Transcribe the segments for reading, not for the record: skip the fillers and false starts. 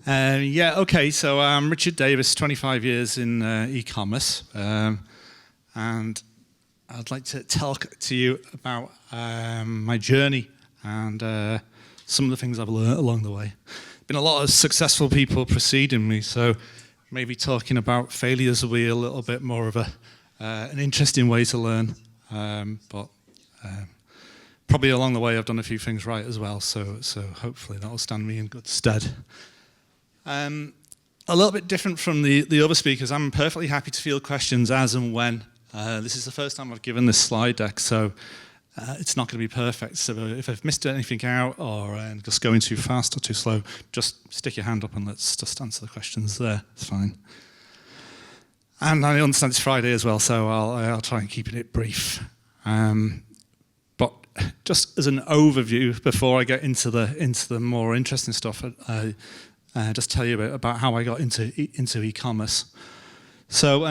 Yeah, okay, so I'm Richard Davis, 25 years in e-commerce, and I'd like to talk to you about my journey and some of the things I've learned along the way. Been a lot of successful people preceding me, so maybe talking about failures will be a little bit more of an interesting way to learn, but probably along the way I've done a few things right as well, so hopefully that will stand me in good stead. A little bit different from the other speakers. I'm perfectly happy to field questions as and when. This is the first time I've given this slide deck, so it's not going to be perfect. So if I've missed anything out or just going too fast or too slow, just stick your hand up and let's just answer the questions there. It's fine. And I understand it's Friday as well, so I'll try and keep it brief. But just as an overview, before I get into the more interesting stuff, just tell you a bit about how I got into e-commerce. So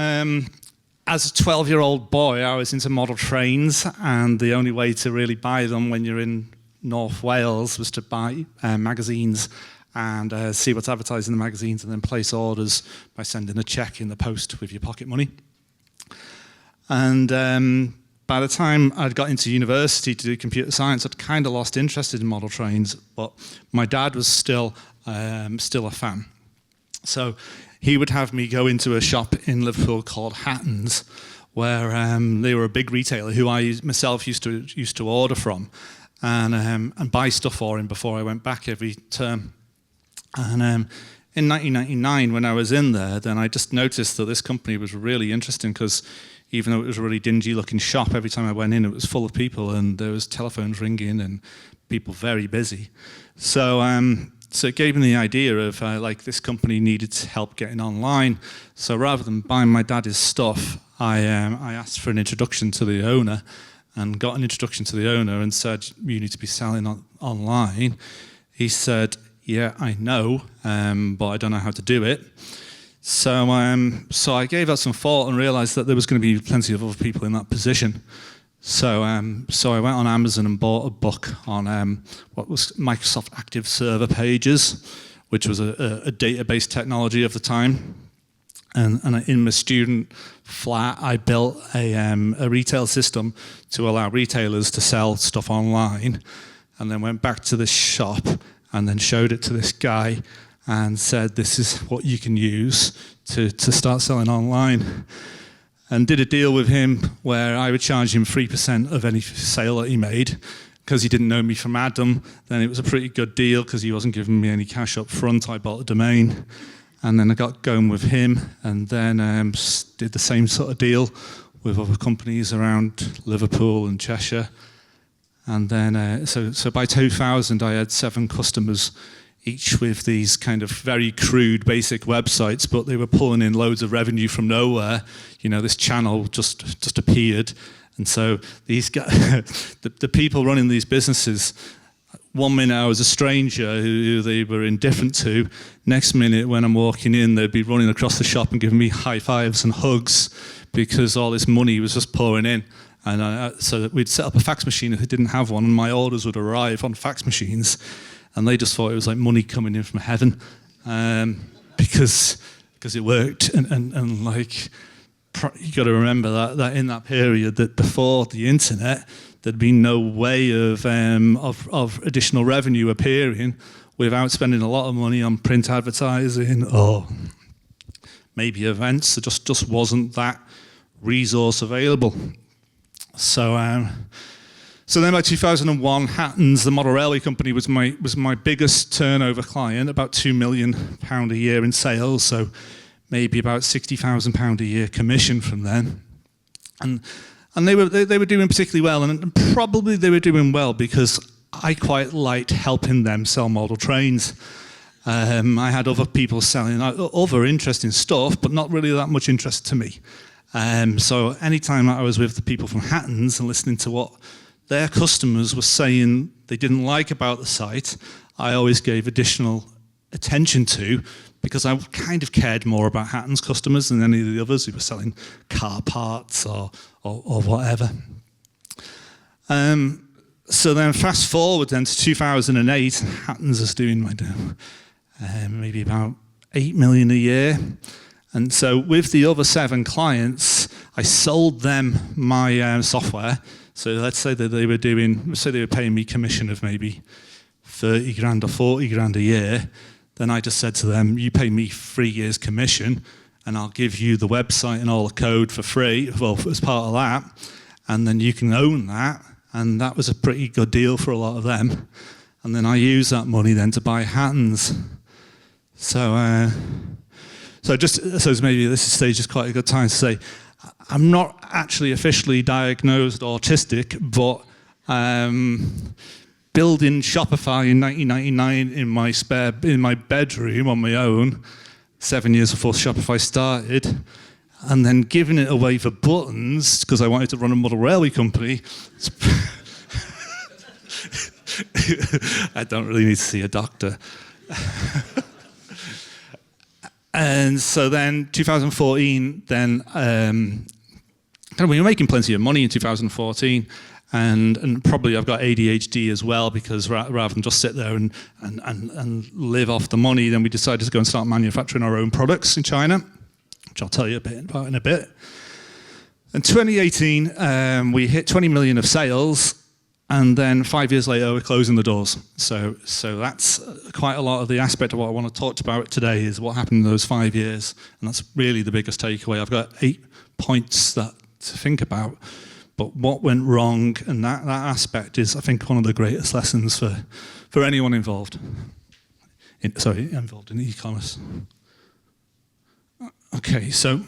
as a 12-year-old boy, I was into model trains, and the only way to really buy them when you're in North Wales was to buy magazines and see what's advertised in the magazines and then place orders by sending a cheque in the post with your pocket money. And by the time I'd got into university to do computer science, I'd kind of lost interest in model trains, but my dad was still a fan. So he would have me go into a shop in Liverpool called Hatton's, where they were a big retailer who I myself used to order from, and buy stuff for him before I went back every term. And in 1999, when I was in there, then I just noticed that this company was really interesting because even though it was a really dingy-looking shop, every time I went in, it was full of people, and there was telephones ringing and people very busy. So it gave me the idea of this company needed help getting online. So rather than buying my daddy's stuff, I asked for an introduction to the owner, and got an introduction to the owner and said, "You need to be selling online." He said, "Yeah, I know, but I don't know how to do it." So I gave that some thought and realised that there was going to be plenty of other people in that position. So I went on Amazon and bought a book on what was Microsoft Active Server Pages, which was a database technology of the time. And in my student flat, I built a retail system to allow retailers to sell stuff online, and then went back to this shop and then showed it to this guy and said, "This is what you can use to start selling online." And did a deal with him where I would charge him 3% of any sale that he made. Because he didn't know me from Adam, then it was a pretty good deal because he wasn't giving me any cash up front. I bought a domain, and then I got going with him, and then did the same sort of deal with other companies around Liverpool and Cheshire. And then, so by 2000, I had 7 customers, each with these kind of very crude, basic websites, but they were pulling in loads of revenue from nowhere. You know, this channel just appeared. And so these guys, the people running these businesses, one minute I was a stranger who they were indifferent to. Next minute, when I'm walking in, they'd be running across the shop and giving me high fives and hugs because all this money was just pouring in. And so we'd set up a fax machine if they didn't have one, and my orders would arrive on fax machines. And they just thought it was like money coming in from heaven, because it worked. And like, you got to remember that in that period, that before the internet, there'd been no way of additional revenue appearing without spending a lot of money on print advertising or maybe events. There just wasn't that resource available. So then by 2001, Hatton's, the model railway company, was my biggest turnover client, about £2 million a year in sales, so maybe about £60,000 a year commission from them. And they were doing particularly well, and probably they were doing well because I quite liked helping them sell model trains. I had other people selling other interesting stuff, but not really that much interest to me. So anytime I was with the people from Hatton's and listening to what their customers were saying they didn't like about the site, I always gave additional attention to, because I kind of cared more about Hatton's customers than any of the others who were selling car parts or whatever. So then fast forward then to 2008, Hatton's is doing, maybe about 8 million a year. And so with the other 7 clients, I sold them my software. So let's say that they were paying me commission of maybe 30 grand or 40 grand a year. Then I just said to them, you pay me 3 years commission and I'll give you the website and all the code for free, well, as part of that. And then you can own that. And that was a pretty good deal for a lot of them. And then I used that money then to buy Hattons. So maybe this stage is quite a good time to say, I'm not actually officially diagnosed autistic, but building Shopify in 1999 in my bedroom on my own, 7 years before Shopify started, and then giving it away for buttons because I wanted to run a model railway company. I don't really need to see a doctor. And so then 2014, we were making plenty of money in 2014, and probably I've got ADHD as well, because rather than just sit there and live off the money, then we decided to go and start manufacturing our own products in China, which I'll tell you a bit about in a bit. In 2018, we hit 20 million of sales, and then 5 years later, we're closing the doors. So that's quite a lot of the aspect of what I want to talk about today is what happened in those 5 years. And that's really the biggest takeaway. I've got 8 points to think about. But what went wrong, and that aspect is, I think, one of the greatest lessons for anyone involved. Involved in e-commerce. Okay, so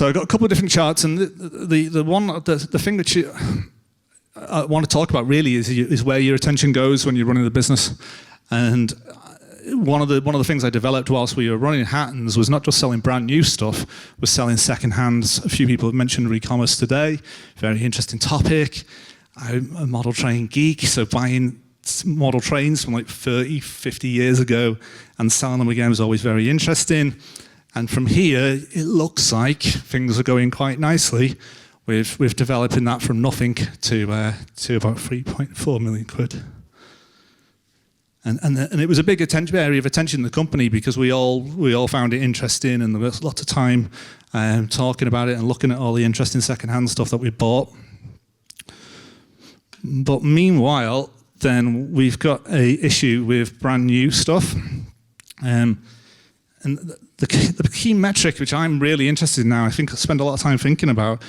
I've got a couple of different charts, and the thing that I want to talk about really is where your attention goes when you're running the business. And one of the things I developed whilst we were running Hattons was not just selling brand new stuff, was selling second hands. A few people have mentioned e-commerce today. Very interesting topic. I'm a model train geek, so buying model trains from like 30, 50 years ago and selling them again was always very interesting. And from here, it looks like things are going quite nicely. We've developing that from nothing to about 3.4 million quid. And it was a big area of attention in the company because we all found it interesting, and there was lots of time talking about it and looking at all the interesting second-hand stuff that we bought. But meanwhile, then we've got an issue with brand new stuff. And the key metric, which I'm really interested in now, I think I spend a lot of time thinking about,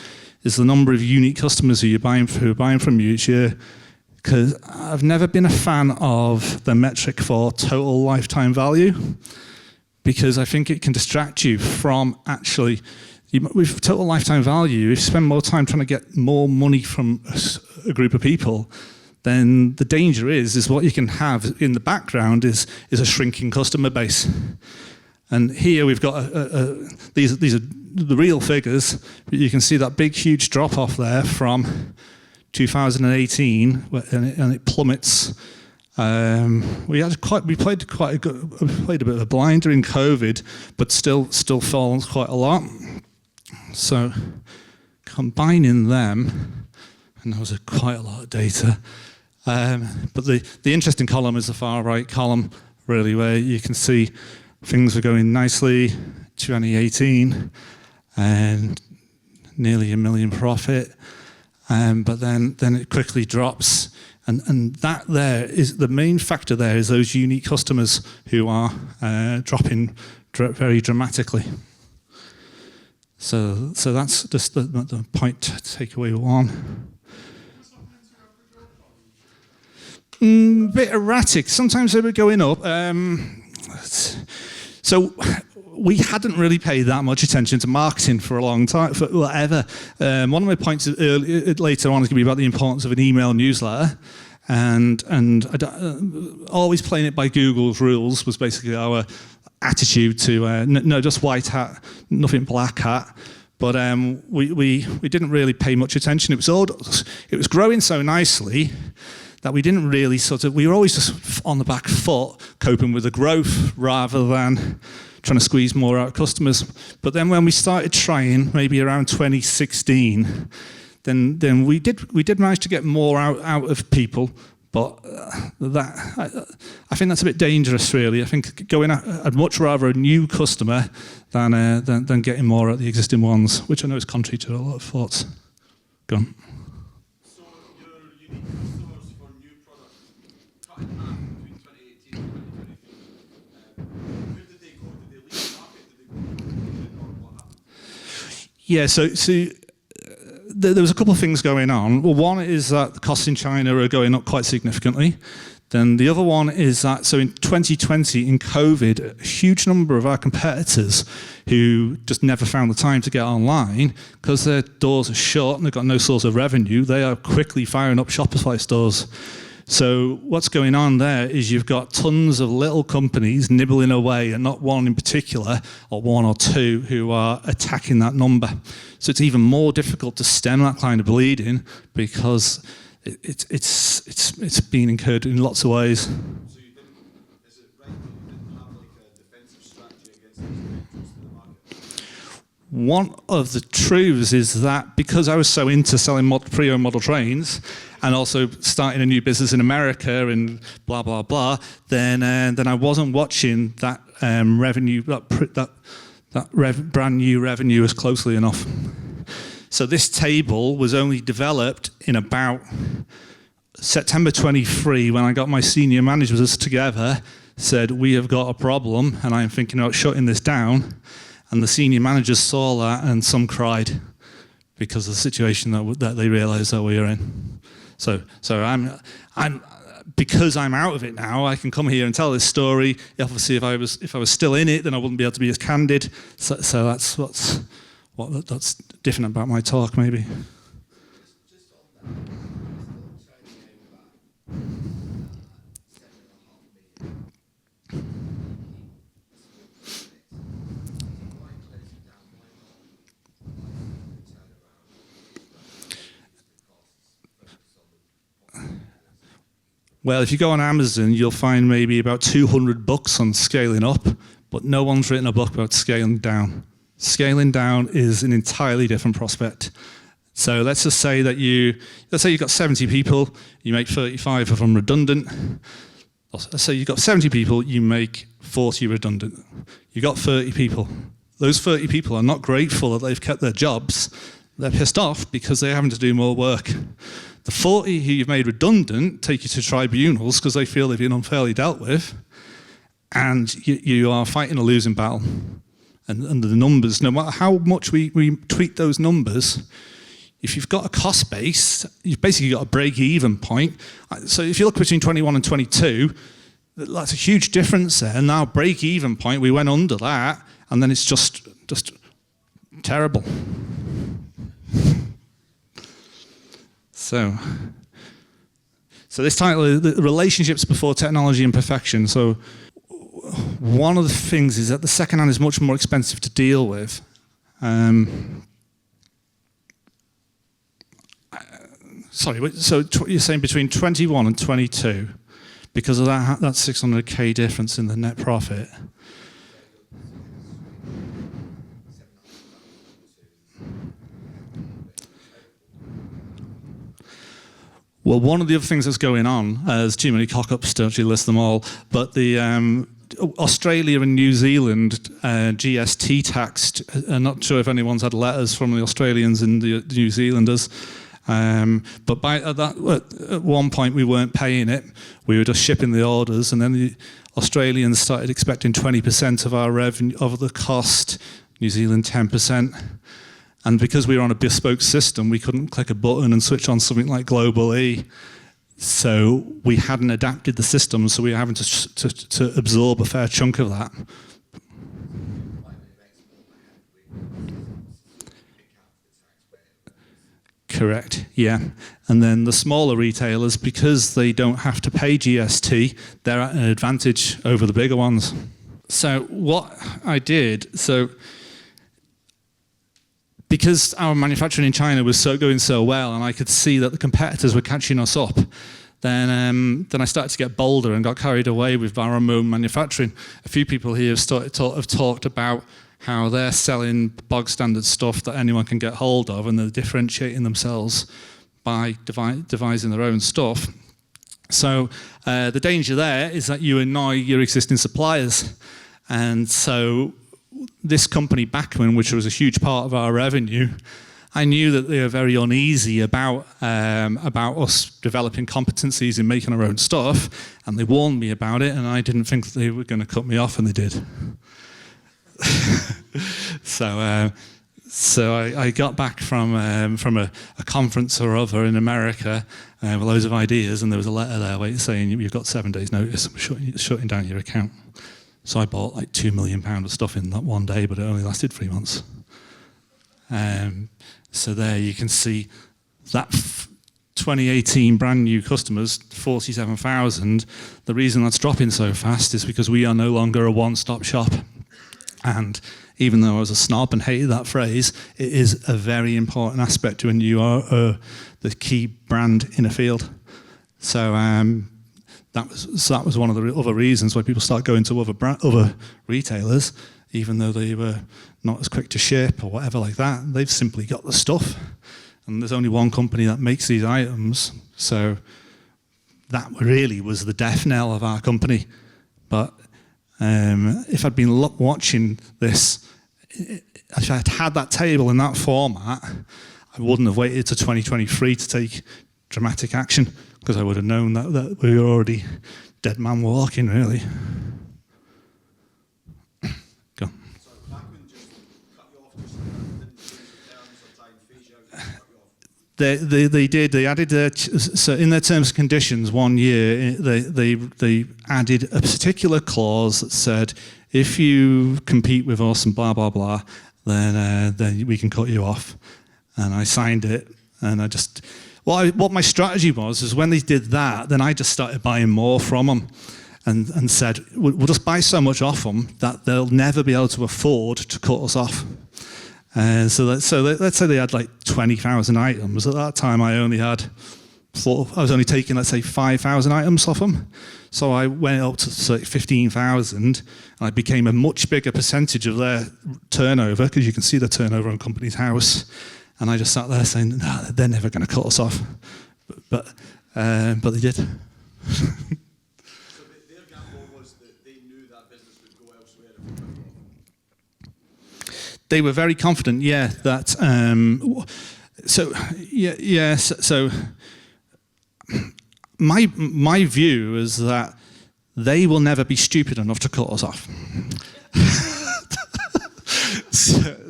is the number of unique customers who are buying from you each year. Because I've never been a fan of the metric for total lifetime value, because I think it can distract you from actually, with total lifetime value, if you spend more time trying to get more money from a group of people, then the danger is what you can have in the background is a shrinking customer base. And here we've got these are the real figures, but you can see that big, huge drop off there from 2018, and it plummets. We played a bit of a blind during COVID, but still fallen quite a lot. So combining them, and that was quite a lot of data. But the interesting column is the far right column, really, where you can see things are going nicely. 2018, and nearly $1 million profit. But then it quickly drops, and that there is the main factor. There is those unique customers who are dropping very dramatically. So that's just the point. Takeaway one. Bit erratic. Sometimes they were going up. So we hadn't really paid that much attention to marketing for a long time, for whatever. One of my points later on is going to be about the importance of an email newsletter, and always playing it by Google's rules was basically our attitude to no, just white hat, nothing black hat. But we didn't really pay much attention. It was growing so nicely that we didn't really we were always just on the back foot, coping with the growth rather than trying to squeeze more out of customers. But then when we started trying, maybe around 2016, then we did manage to get more out of people. But I think that's a bit dangerous, really. I think I'd much rather a new customer than getting more at the existing ones, which I know is contrary to a lot of thoughts. Go on. So your unique customers for new products, cut in half between 2018 and 2023. Where did they go? Did they leave the market? Did they go to competition, or what happened? Yeah, so there was a couple of things going on. Well, one is that the costs in China are going up quite significantly. Then the other one is that, so in 2020, in COVID, a huge number of our competitors who just never found the time to get online, because their doors are shut and they've got no source of revenue, they are quickly firing up Shopify stores. So what's going on there is you've got tons of little companies nibbling away, and not one in particular, or one or two, who are attacking that number. So it's even more difficult to stem that kind of bleeding, because it's been incurred in lots of ways. So you didn't, is it right that you didn't have like a defensive strategy against these entrants to the market? One of the truths is that because I was so into selling pre-owned model trains, and also starting a new business in America and blah blah blah, then I wasn't watching that revenue, brand new revenue as closely enough. So this table was only developed in about September 23, when I got my senior managers together, said, we have got a problem and I'm thinking about shutting this down. And the senior managers saw that, and some cried because of the situation that they realized that we were in. So I'm because I'm out of it now, I can come here and tell this story. Obviously, if I was still in it, then I wouldn't be able to be as candid. So that's different about my talk, maybe. Just on that, still trading over 7.5 million. Why closing down? Why not turn around? Well, if you go on Amazon, you'll find maybe about 200 books on scaling up, but no one's written a book about scaling down. Scaling down is an entirely different prospect. So let's just say that you've got 70 people, you make 35 of them redundant. Let's say you've got 70 people, you make 40 redundant. You've got 30 people. Those 30 people are not grateful that they've kept their jobs. They're pissed off because they're having to do more work. The 40 who you've made redundant take you to tribunals because they feel they've been unfairly dealt with, and you are fighting a losing battle. And the numbers, no matter how much we tweak those numbers, if you've got a cost base, you've basically got a break-even point. So if you look between 21 and 22, that's a huge difference there. And now break-even point, we went under that, and then it's just terrible. So this title is the relationships before technology and perfection. So one of the things is that the second hand is much more expensive to deal with. So you're saying between 21 and 22, because of that 600k difference in the net profit. Well, one of the other things that's going on, there's too many cock-ups to actually list them all, but the Australia and New Zealand GST taxed. I'm not sure if anyone's had letters from the Australians and the New Zealanders, but at one point we weren't paying it. We were just shipping the orders, and then the Australians started expecting 20% of our revenue of the cost, New Zealand 10%. And because we were on a bespoke system, we couldn't click a button and switch on something like Global E. So we hadn't adapted the system, so we were having to absorb a fair chunk of that. Correct, yeah. And then the smaller retailers, because they don't have to pay GST, they're at an advantage over the bigger ones. So what I did, because our manufacturing in China was going so well, and I could see that the competitors were catching us up, then I started to get bolder and got carried away with our own manufacturing. A few people here have talked about how they're selling bog standard stuff that anyone can get hold of, and they're differentiating themselves by devising their own stuff. So the danger there is that you annoy your existing suppliers. And so this company, Backman, which was a huge part of our revenue, I knew that they were very uneasy about us developing competencies in making our own stuff, and they warned me about it, and I didn't think that they were going to cut me off, and they did. So I got back from a conference or other in America with loads of ideas, and there was a letter there saying you've got 7 days' notice, I'm shutting down your account. So I bought like £2 million of stuff in that one day, but it only lasted 3 months. So there you can see that 2018 brand new customers, 47,000. The reason that's dropping so fast is because we are no longer a one-stop shop. And even though I was a snob and hated that phrase, it is a very important aspect when you are the key brand in a field. So that was one of the other reasons why people start going to other retailers, even though they were not as quick to ship or whatever like that. They've simply got the stuff. And there's only one company that makes these items. So that really was the death knell of our company. But if I'd been watching this, if I'd had that table in that format, I wouldn't have waited to 2023 to take dramatic action, because I would have known that we were already dead man walking, really. Go. So Backman just cut you off, just didn't change the terms or try and phase you out, just cut you off. They did. They added so in their terms and conditions 1 year. They added a particular clause that said, if you compete with us and blah blah blah, then we can cut you off. And I signed it, and I just what my strategy was is when they did that, then I just started buying more from them, and said we'll just buy so much off them that they'll never be able to afford to cut us off. So let's say they had like 20,000 items. At that time, I was only taking, let's say, 5,000 items off them. So I went up to like 15,000, and I became a much bigger percentage of their turnover, because you can see the turnover on Company's House. And I just sat there saying, no, they're never going to cut us off. But they did. So their gamble was that they knew that business would go elsewhere if they cut you off. They were very confident, yeah, that. So my view is that they will never be stupid enough to cut us off.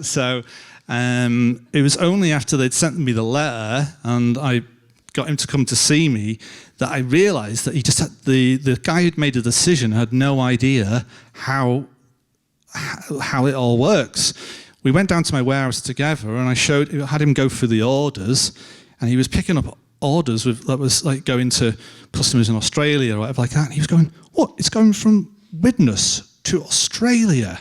so it was only after they'd sent me the letter and I got him to come to see me that I realised that he just had the guy who'd made the decision had no idea how it all works. We went down to my warehouse together, and I had him go through the orders, and he was picking up orders that was like going to customers in Australia or whatever like that. And he was going, "What? It's going from Widnes to Australia?"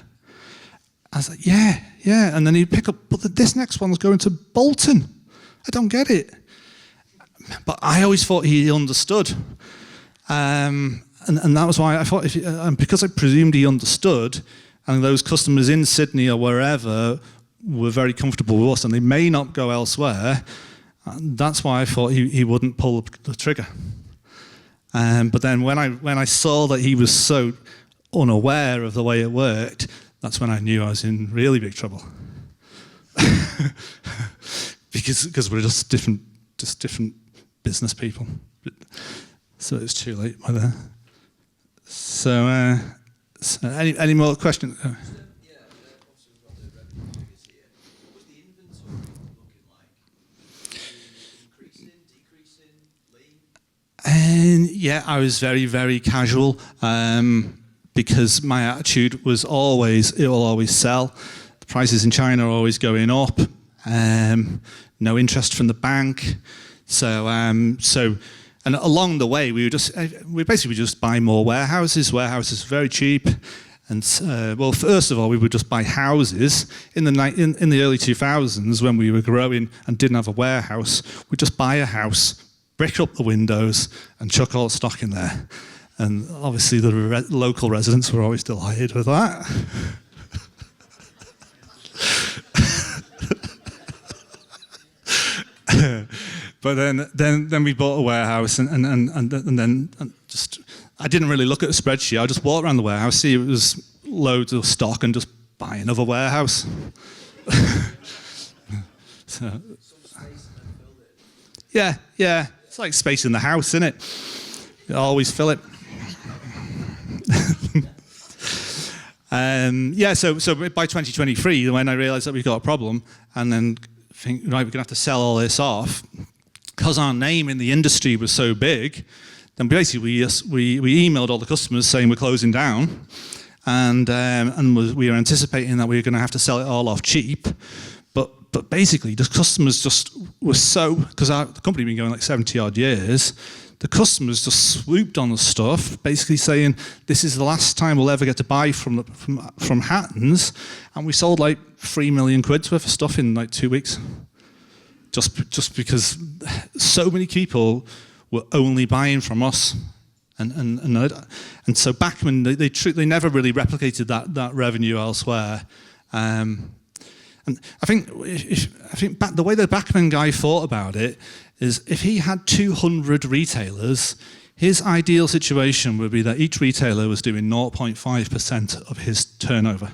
I was like, "Yeah." And then he'd pick up, "But this next one's going to Bolton. I don't get it." But I always thought he understood, and that was why I thought, because I presumed he understood. And those customers in Sydney or wherever were very comfortable with us, and they may not go elsewhere. That's why I thought he wouldn't pull the trigger. But then when I saw that he was so unaware of the way it worked, that's when I knew I was in really big trouble. because we're just different business people. So it's too late by then. So any more questions? Yeah, obviously we've got the revenue figures here. What was the inventory looking like? Increasing, decreasing, lean? And yeah, I was very, very casual because my attitude was always, it will always sell. The prices in China are always going up. No interest from the bank. So and along the way, we basically just buy more warehouses. Warehouses are very cheap. And well, first of all, we would just buy houses. In the early 2000s, when we were growing and didn't have a warehouse, we'd just buy a house, brick up the windows, and chuck all the stock in there. And obviously, the local residents were always delighted with that. But then we bought a warehouse, and then just I didn't really look at the spreadsheet. I just walked around the warehouse, see it was loads of stock, and just buy another warehouse. So, yeah, it's like space in the house, isn't it? You always fill it. So by 2023, when I realised that we've got a problem, and then think, right, we're going to have to sell all this off, because our name in the industry was so big, then basically we emailed all the customers saying we're closing down, and we were anticipating that we were going to have to sell it all off cheap, but basically the customers just were so, because the company had been going like 70 odd years, the customers just swooped on the stuff, basically saying, this is the last time we'll ever get to buy from Hatton's, and we sold like 3 million quid's worth of stuff in like 2 weeks. Just because so many people were only buying from us. And so back when they never really replicated that revenue elsewhere. And I think the way the Backman guy thought about it is if he had 200 retailers, his ideal situation would be that each retailer was doing 0.5% of his turnover.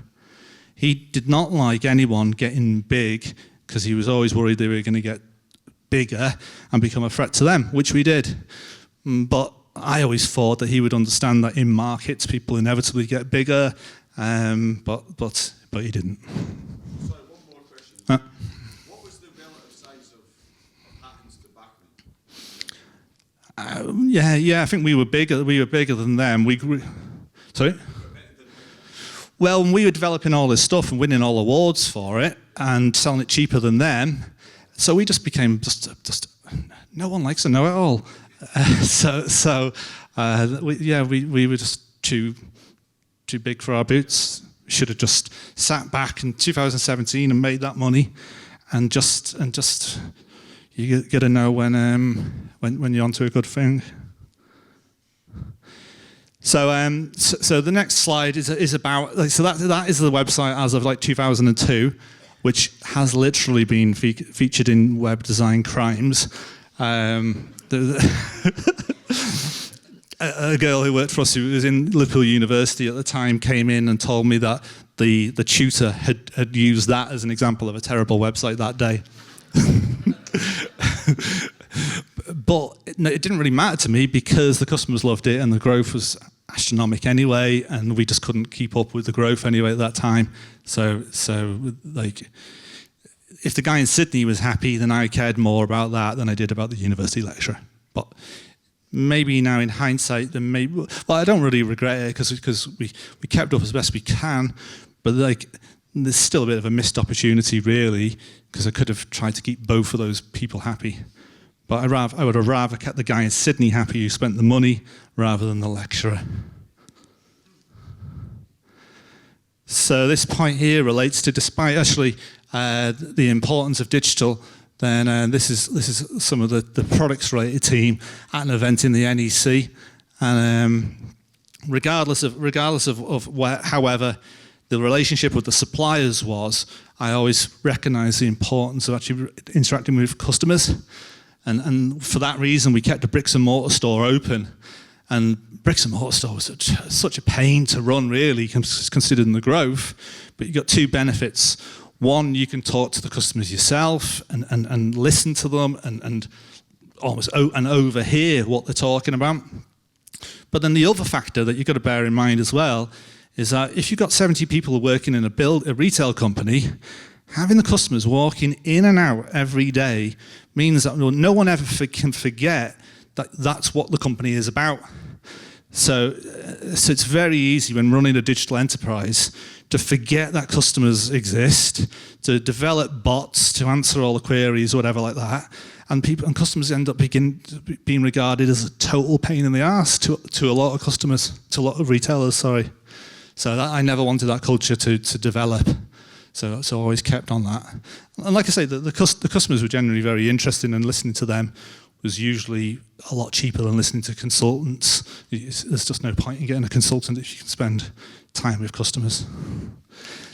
He did not like anyone getting big because he was always worried they were going to get bigger and become a threat to them, which we did. But I always thought that he would understand that in markets people inevitably get bigger, but he didn't. Sorry, one more question. What was the relative size of Hattons to Backman? Yeah, I think we were bigger. We were bigger than them. Sorry. Well, when we were developing all this stuff and winning all awards for it and selling it cheaper than them, so we just became just no one likes a know-it-all. We were just too big for our boots. We should have just sat back in 2017 and made that money, and just you get to know when you're onto a good thing. So the next slide is about that is the website as of like 2002, which has literally been featured in Web Design Crimes. A girl who worked for us, who was in Liverpool University at the time, came in and told me that the tutor had used that as an example of a terrible website that day. But it didn't really matter to me because the customers loved it and the growth was astronomical anyway, and we just couldn't keep up with the growth anyway at that time. So like, if the guy in Sydney was happy, then I cared more about that than I did about the university lecturer. But maybe now in hindsight, then maybe, well, I don't really regret it because we kept up as best we can, but like, there's still a bit of a missed opportunity really, because I could have tried to keep both of those people happy. But I would have rather kept the guy in Sydney happy who spent the money rather than the lecturer. So this point here relates to, despite actually the importance of digital, then this is some of the products related team at an event in the NEC, and regardless of where, however the relationship with the suppliers was, I always recognised the importance of actually interacting with customers. And for that reason, we kept the bricks and mortar store open. And bricks and mortar store was such a pain to run, really, considering the growth. But you got two benefits. One, you can talk to the customers yourself and listen to them and almost overhear what they're talking about. But then the other factor that you've got to bear in mind as well is that if you've got 70 people working in a retail company, having the customers walking in and out every day means that no one ever can forget that that's what the company is about. So it's very easy when running a digital enterprise to forget that customers exist, to develop bots to answer all the queries or whatever like that, and customers end up being regarded as a total pain in the arse to a lot of customers, to a lot of retailers. Sorry. So I never wanted that culture to develop. So I always kept on that. And like I say, the customers were generally very interested, and listening to them was usually a lot cheaper than listening to consultants. There's just no point in getting a consultant if you can spend time with customers.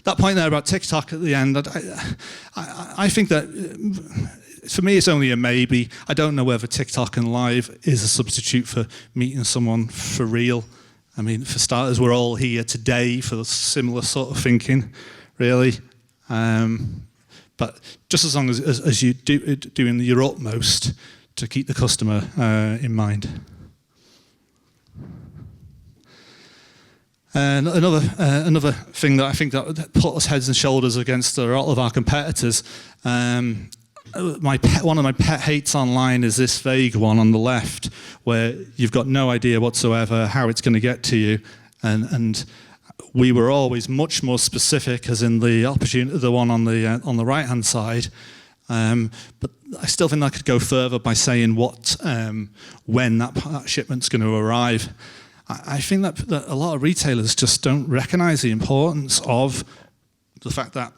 That point there about TikTok at the end, I think that for me, it's only a maybe. I don't know whether TikTok and Live is a substitute for meeting someone for real. I mean, for starters, we're all here today for similar sort of thinking, really. But just as long as you doing your utmost to keep the customer in mind. And another thing that I think that put us heads and shoulders against a lot of our competitors. One of my pet hates online is this vague one on the left, where you've got no idea whatsoever how it's going to get to you, and we were always much more specific, as in the one on the right hand side. But I still think I could go further by saying when that shipment's going to arrive. I think that a lot of retailers just don't recognise the importance of the fact that,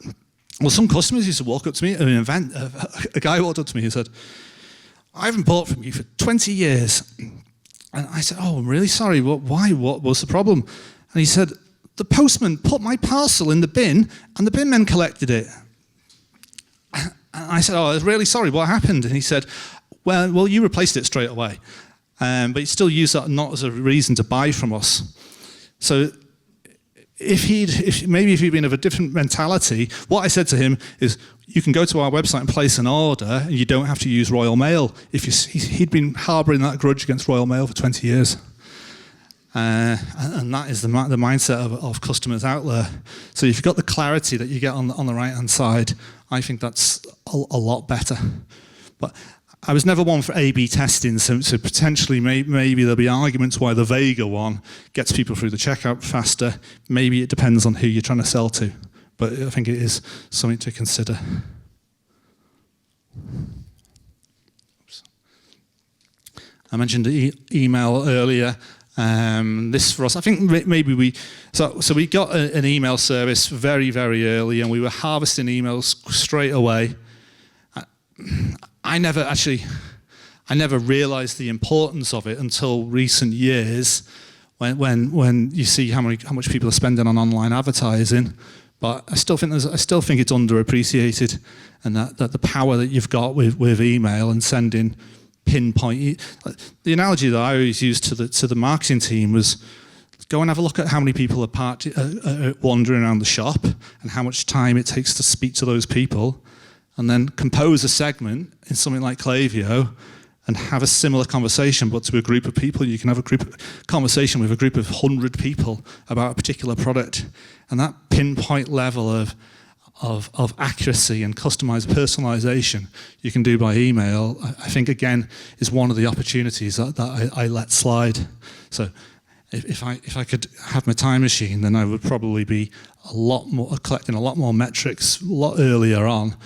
well, some customers used to walk up to me at an event. A guy walked up to me and said, "I haven't bought from you for 20 years." And I said, "Oh, I'm really sorry. Why? What was the problem?" And he said, "The postman put my parcel in the bin and the bin men collected it." And I said, "Oh, I'm really sorry. What happened?" And he said, well, you replaced it straight away. But you still use that not as a reason to buy from us." So if he'd been of a different mentality, what I said to him is, you can go to our website and place an order, and you don't have to use Royal Mail. He'd been harbouring that grudge against Royal Mail for 20 years. And that is the mindset of customers out there. So if you've got the clarity that you get on the right-hand side, I think that's a lot better. But I was never one for A/B testing, so potentially maybe there'll be arguments why the Vega one gets people through the checkout faster. Maybe it depends on who you're trying to sell to, but I think it is something to consider. Oops. I mentioned the email earlier. This for us, I think maybe we got an email service very, very early, and we were harvesting emails straight away. I never realised the importance of it until recent years, when you see how much people are spending on online advertising. But I still think it's underappreciated, and that the power that you've got with email and sending pinpoint. The analogy that I always used to the marketing team was, go and have a look at how many people are wandering around the shop and how much time it takes to speak to those people, and then compose a segment in something like Klaviyo and have a similar conversation, but to a group of people. You can have a conversation with a group of 100 people about a particular product, and that pinpoint level of accuracy and customized personalization you can do by email, I think, again, is one of the opportunities that I let slide. So if I could have my time machine, then I would probably be collecting a lot more metrics a lot earlier on,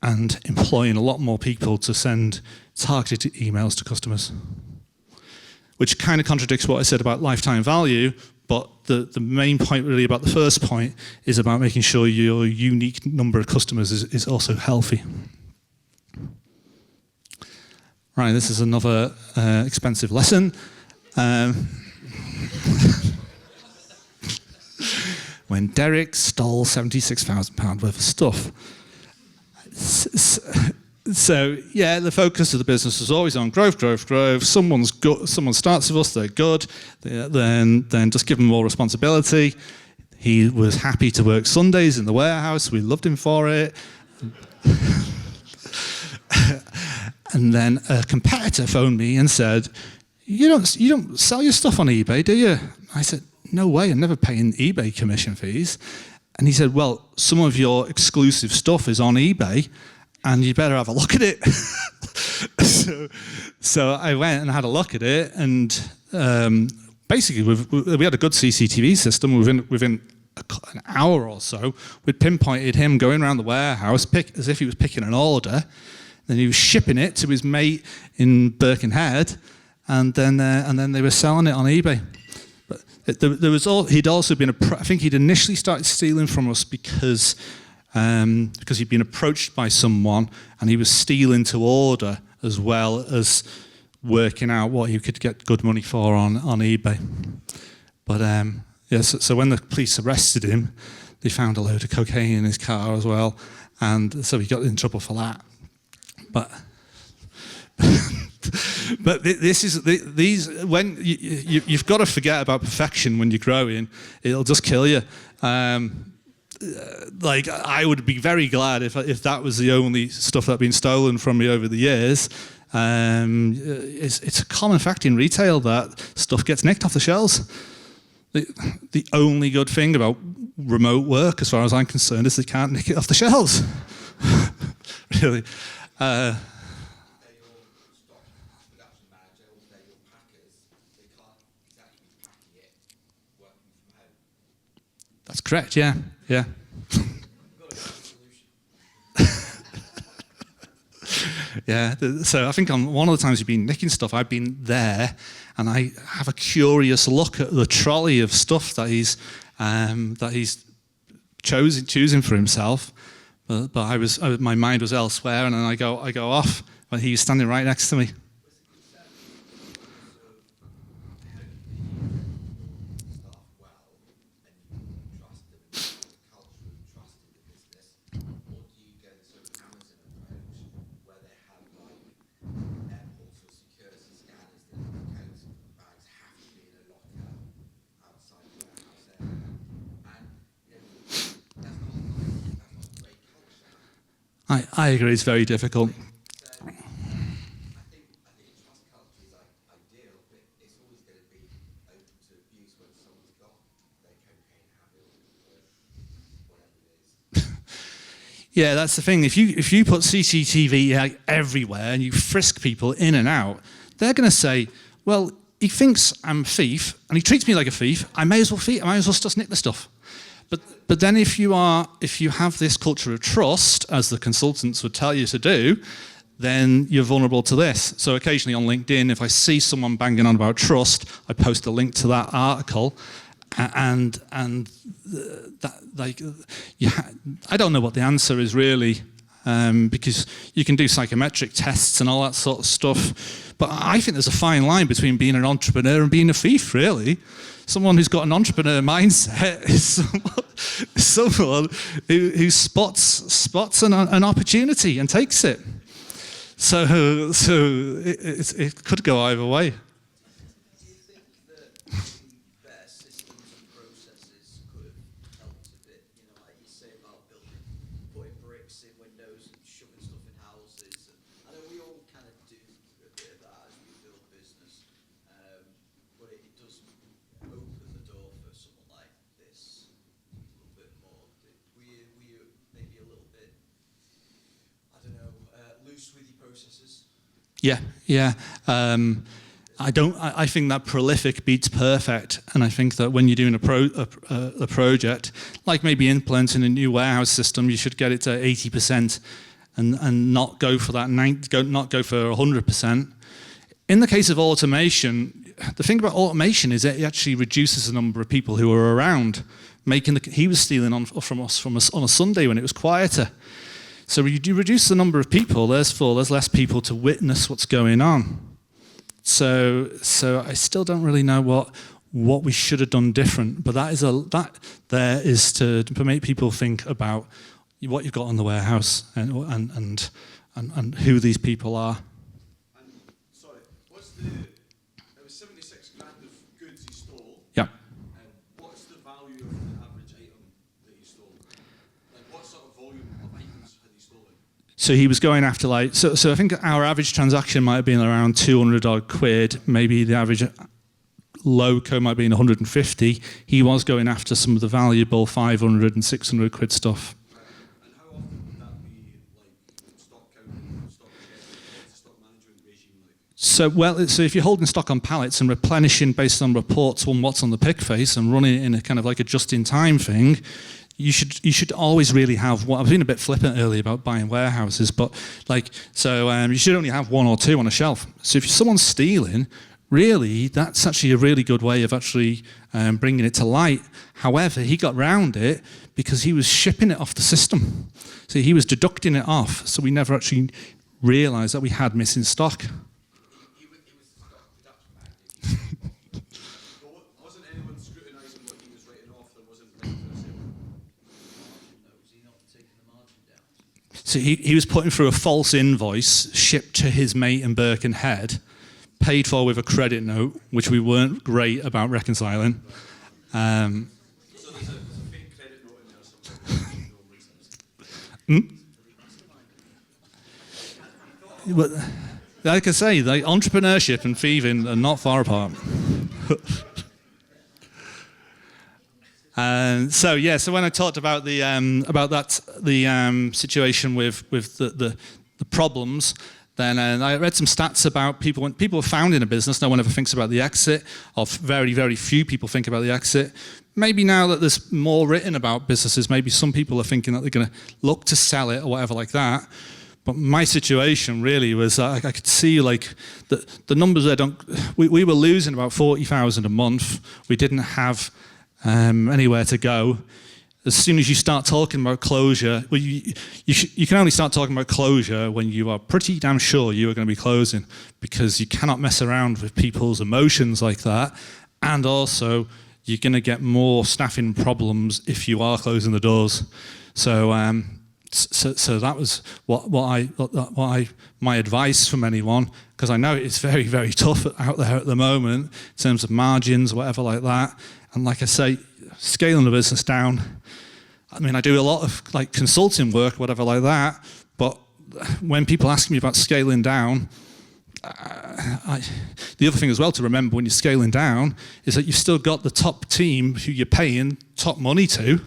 and employing a lot more people to send targeted emails to customers. Which kind of contradicts what I said about lifetime value, but the main point really about the first point is about making sure your unique number of customers is also healthy. Right, this is another expensive lesson. When Derek stole £76,000 worth of stuff. So yeah, the focus of the business is always on growth. Someone starts with us, they're good. Then just give them more responsibility. He was happy to work Sundays in the warehouse. We loved him for it. And then a competitor phoned me and said, "You don't sell your stuff on eBay, do you?" I said, "No way. I'm never paying eBay commission fees." And he said, "Well, some of your exclusive stuff is on eBay, and you better have a look at it." So I went and had a look at it, and basically we had a good CCTV system. Within an hour or so, we'd pinpointed him going around the warehouse as if he was picking an order. Then he was shipping it to his mate in Birkenhead, and then they were selling it on eBay. He'd also been. I think he'd initially started stealing from us because he'd been approached by someone, and he was stealing to order as well as working out what he could get good money for on eBay. But so when the police arrested him, they found a load of cocaine in his car as well, and so he got in trouble for that. But but this is these when you've got to forget about perfection when you're growing. It'll just kill you. Like I would be very glad if that was the only stuff that had been stolen from me over the years. It's a common fact in retail that stuff gets nicked off the shelves. The only good thing about remote work, as far as I'm concerned, is they can't nick it off the shelves. Really. They're your stock production manager or they're your packers. They can't exactly be packing it working from home. That's correct, yeah. Yeah. We've got a good solution. Yeah, so I think on one of the times you've been nicking stuff, I've been there and I have a curious look at the trolley of stuff that he's choosing for himself. But my mind was elsewhere, and then I go off when he's standing right next to me. I agree, it's very difficult. I think trust culture is ideal, but it's always going to be open to abuse when someone's got their cocaine habit or whatever it is. Yeah, that's the thing. If you put CCTV everywhere and you frisk people in and out, they're going to say, well, he thinks I'm a thief and he treats me like a thief. I may as well just nick the stuff. But then if you have this culture of trust, as the consultants would tell you to do, then you're vulnerable to this. So occasionally on LinkedIn, if I see someone banging on about trust, I post a link to that article, and that like I don't know what the answer is really, because you can do psychometric tests and all that sort of stuff. But I think there's a fine line between being an entrepreneur and being a thief, really. Someone who's got an entrepreneur mindset is someone who spots an opportunity and takes it. So it could go either way. Do you think that better systems and processes could have helped a bit? You know, like you say about putting bricks in windows and shoving stuff in houses. And I know we all kind of do a bit of that as we build business, but it does open the door for someone like this a little bit more. Were you maybe a little bit, I don't know, loose with your processes? Yeah. I think that prolific beats perfect, and I think that when you're doing a project, like maybe implementing a new warehouse system, you should get it to 80% and not go for that not go for 100%. In the case of automation, the thing about automation is it actually reduces the number of people who are around. He was stealing from us on a Sunday when it was quieter. So you do reduce the number of people, there's less people to witness what's going on. So I still don't really know what we should have done different, but that is to make people think about what you've got in the warehouse and who these people are. And sorry, it was 76 grand of goods he stole. Yeah. What's the value of the average item that he stole? Like what sort of volume of items had he stolen? So he was going after so I think our average transaction might have been around 200 odd quid. Maybe the average loco might have been 150. He was going after some of the valuable 500 and 600 quid stuff. And how often would that be like stock counting, stock checking? What's the stock management regime like? So if you're holding stock on pallets and replenishing based on reports on what's on the pick face and running it in a kind of like a just-in-time thing, you should always really have one. I've been a bit flippant earlier about buying warehouses, but you should only have one or two on a shelf. So if someone's stealing, really, that's actually a really good way of actually bringing it to light. However, he got round it because he was shipping it off the system. So he was deducting it off, so we never actually realised that we had missing stock. He was the stock production manager. Well, wasn't anyone scrutinising what he was writing off that wasn't ready for sale? Was he not taking the margin down? So he was putting through a false invoice, shipped to his mate in Birkenhead, paid for with a credit note, which we weren't great about reconciling. So there's a fake credit note in there somewhere. But like I say, like, entrepreneurship and thieving are not far apart. So when I talked about the situation with the problems, then I read some stats about people. When people are founding a business, no one ever thinks about the exit, or very, very few people think about the exit. Maybe now that there's more written about businesses, maybe some people are thinking that they're going to look to sell it or whatever like that. But my situation really was I could see like the numbers there we were losing about 40,000 a month. We didn't have anywhere to go. As soon as you start talking about closure, well, you can only start talking about closure when you are pretty damn sure you are going to be closing, because you cannot mess around with people's emotions like that. And also, you're going to get more staffing problems if you are closing the doors. So that was my advice from anyone, because I know it's very, very tough out there at the moment in terms of margins, whatever like that. And like I say, scaling the business down. I mean, I do a lot of like consulting work, whatever like that. But when people ask me about scaling down, the other thing as well to remember when you're scaling down is that you've still got the top team who you're paying top money to.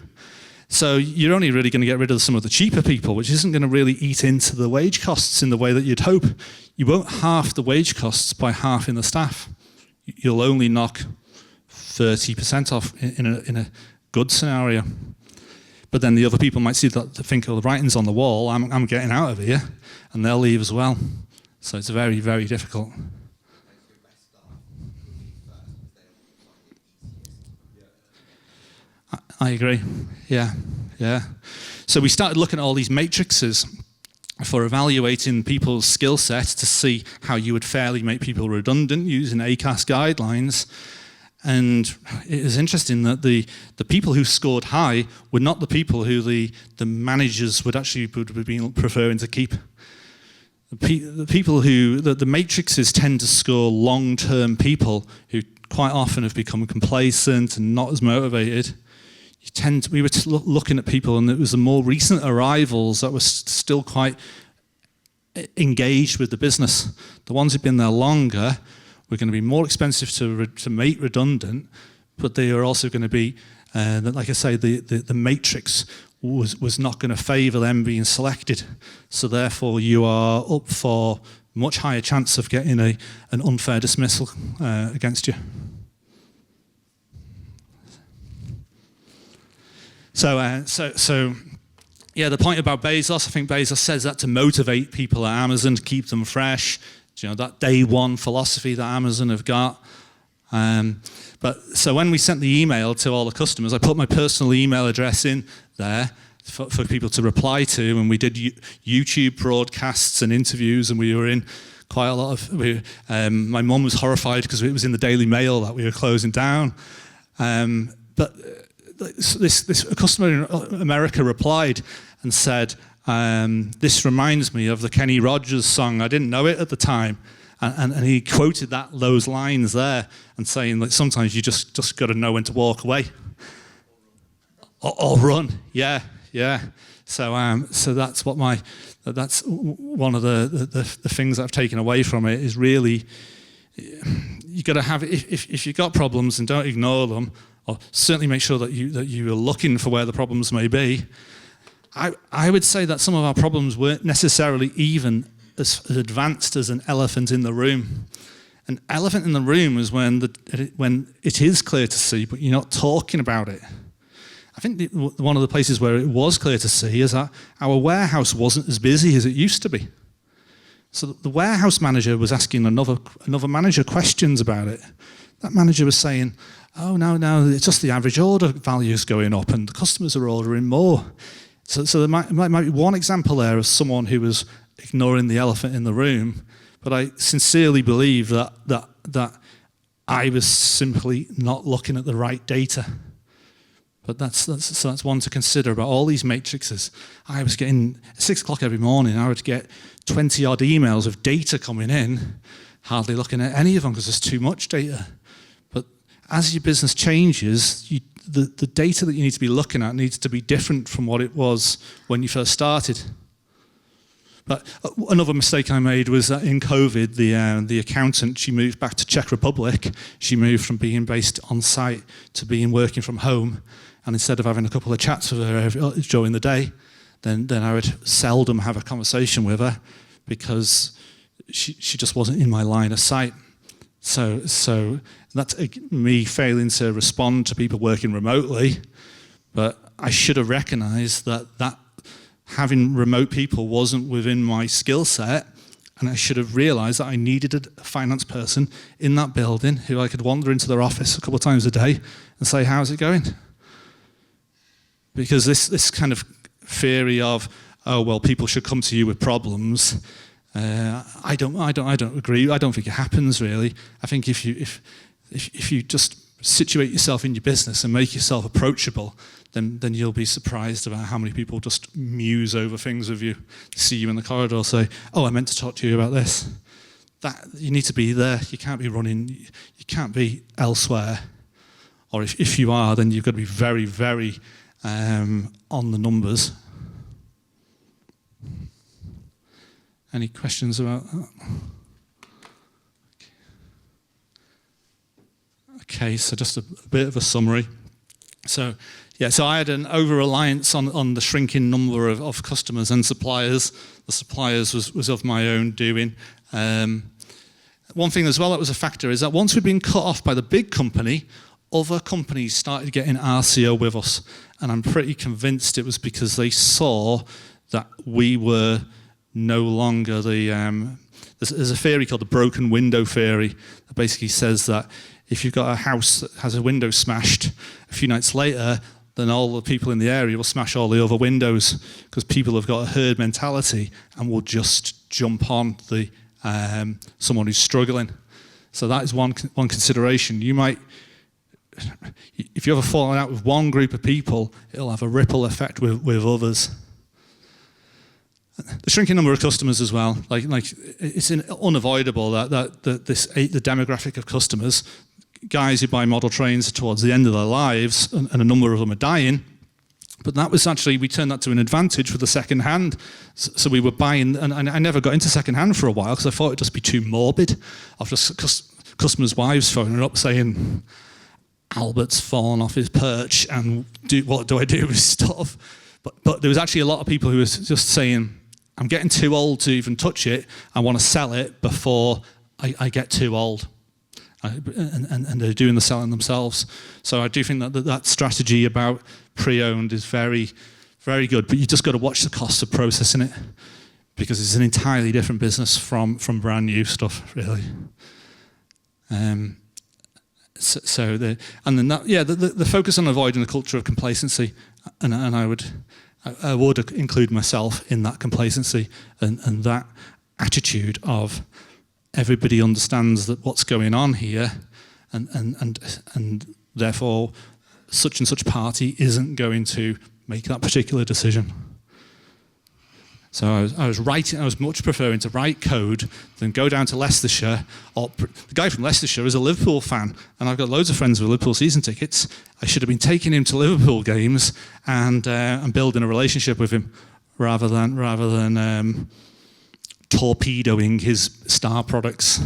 So you're only really going to get rid of some of the cheaper people, which isn't going to really eat into the wage costs in the way that you'd hope. You won't halve the wage costs by halving the staff. You'll only knock 30% off in a good scenario. But then the other people might see that, think, oh, the writing's on the wall, I'm getting out of here, and they'll leave as well. So it's very, very difficult. I agree. Yeah. So we started looking at all these matrices for evaluating people's skill set to see how you would fairly make people redundant using ACAS guidelines. And it was interesting that the people who scored high were not the people who the managers would have been preferring to keep. The people who the matrices tend to score long-term people who quite often have become complacent and not as motivated. We were looking at people, and it was the more recent arrivals that were still quite engaged with the business. The ones who've been there longer were going to be more expensive to make redundant, but they are also going to be, like I say, the matrix was not going to favour them being selected. So therefore, you are up for much higher chance of getting an unfair dismissal against you. So yeah, the point about Bezos, I think Bezos says that to motivate people at Amazon, to keep them fresh. You know, that day one philosophy that Amazon have got. But so when we sent the email to all the customers, I put my personal email address in there for people to reply to, and we did YouTube broadcasts and interviews, and we were in quite a lot of. My mum was horrified because it was in the Daily Mail that we were closing down. But a customer in America replied and said, this reminds me of the Kenny Rogers song. I didn't know it at the time. And he quoted those lines there and saying that sometimes you just got to know when to walk away. Or run. Yeah. So that's one of the things that I've taken away from it is really, you got to have, if you've got problems, and don't ignore them, or certainly make sure that you are looking for where the problems may be. I would say that some of our problems weren't necessarily even as advanced as an elephant in the room. An elephant in the room is when it is clear to see, but you're not talking about it. I think one of the places where it was clear to see is that our warehouse wasn't as busy as it used to be. So the warehouse manager was asking another manager questions about it. That manager was saying, oh, no, it's just the average order value is going up and the customers are ordering more. So there might be one example there of someone who was ignoring the elephant in the room, but I sincerely believe that I was simply not looking at the right data. But that's one to consider about all these matrices. I was getting, at 6 o'clock every morning, I would get 20 odd emails of data coming in, hardly looking at any of them because there's too much data. But as your business changes, the data that you need to be looking at needs to be different from what it was when you first started. But another mistake I made was that in COVID, the accountant, she moved back to Czech Republic. She moved from being based on site to being working from home. And instead of having a couple of chats with her during the day, then I would seldom have a conversation with her because she just wasn't in my line of sight. So that's me failing to respond to people working remotely. But I should have recognised that having remote people wasn't within my skill set, and I should have realised that I needed a finance person in that building who I could wander into their office a couple of times a day and say, how's it going? Because this kind of theory of, oh, well, people should come to you with problems, I don't agree. I don't think it happens, really. I think if you just situate yourself in your business and make yourself approachable, then you'll be surprised about how many people just muse over things with you, see you in the corridor, say, oh, I meant to talk to you about this. That you need to be there. You can't be running. You can't be elsewhere. Or if you are, then you've got to be very, very on the numbers. Any questions about that? Okay, so just a bit of a summary. So I had an over-reliance on the shrinking number of customers and suppliers. The suppliers was of my own doing. One thing as well that was a factor is that once we'd been cut off by the big company, other companies started getting RCO with us. And I'm pretty convinced it was because they saw that we were no longer there's a theory called the broken window theory that basically says that if you've got a house that has a window smashed, a few nights later, then all the people in the area will smash all the other windows because people have got a herd mentality and will just jump on the someone who's struggling. So that is one consideration. You might, if you have a falling out with one group of people, it'll have a ripple effect with others. The shrinking number of customers as well, like it's unavoidable that the demographic of customers, guys who buy model trains towards the end of their lives, and a number of them are dying. But that was actually, we turned that to an advantage for the second hand. So we were buying, and I never got into second hand for a while because I thought it'd just be too morbid. Of just customers' wives phoning up saying, Albert's fallen off his perch, and what do I do with stuff? But there was actually a lot of people who were just saying, I'm getting too old to even touch it. I want to sell it before I get too old. And they're doing the selling themselves. So I do think that strategy about pre-owned is very, very good. But you just got to watch the costs of processing it because it's an entirely different business from brand new stuff, really. The focus on avoiding the culture of complacency, and I would include myself in that complacency and that attitude of everybody understands that what's going on here, and therefore such and such party isn't going to make that particular decision. So I was much preferring to write code than go down to Leicestershire. The guy from Leicestershire is a Liverpool fan, and I've got loads of friends with Liverpool season tickets. I should have been taking him to Liverpool games and building a relationship with him rather than torpedoing his star products.